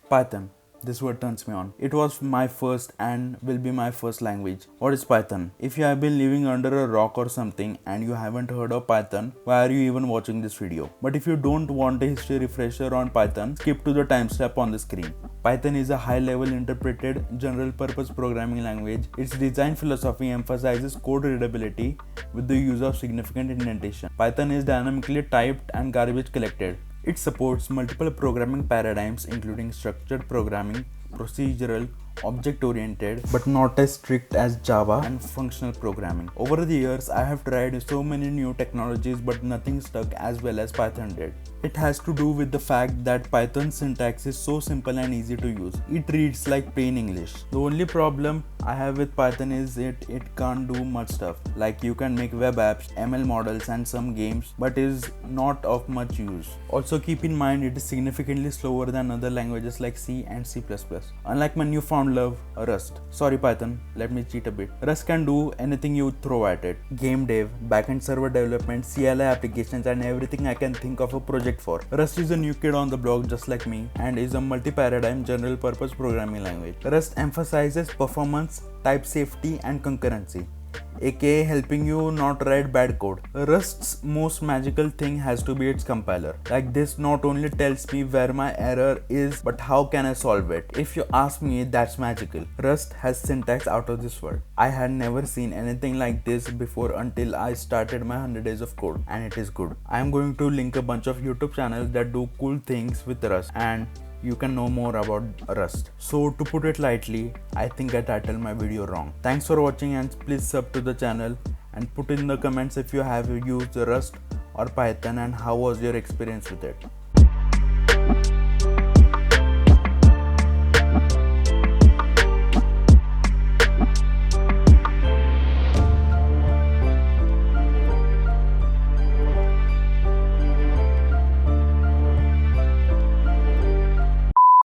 Python. This word turns me on. It was my first and will be my first language. What is Python? If you have been living under a rock or something and you haven't heard of Python, why are you even watching this video? But if you don't want a history refresher on Python, skip to the timestamp on the screen. Python is a high-level interpreted general-purpose programming language. Its design philosophy emphasizes code readability with the use of significant indentation. Python is dynamically typed and garbage collected. It supports multiple programming paradigms including structured programming, procedural, object-oriented, but not as strict as Java and functional programming. Over the years, I have tried so many new technologies but nothing stuck as well as Python did. It has to do with the fact that Python's syntax is so simple and easy to use. It reads like plain English. The only problem I have with Python is it can't do much stuff. Like you can make web apps, ML models and some games, but is not of much use. Also keep in mind it is significantly slower than other languages like C and C++. Unlike my newfound love, Rust. Sorry Python, let me cheat a bit. Rust can do anything you throw at it. Game dev, backend server development, CLI applications and everything I can think of a project for. Rust is a new kid on the block just like me and is a multi-paradigm general purpose programming language. Rust emphasizes performance, type safety and concurrency, aka helping you not write bad code. Rust's most magical thing has to be its compiler. Like this not only tells me where my error is, but how can I solve it. If you ask me, that's magical. Rust has syntax out of this world. I had never seen anything like this before until I started my 100 days of code, and it is good. I am going to link a bunch of YouTube channels that do cool things with Rust and you can know more about Rust. So to put it lightly, I think I titled my video wrong. Thanks for watching and please sub to the channel and put in the comments if you have used Rust or Python and how was your experience with it.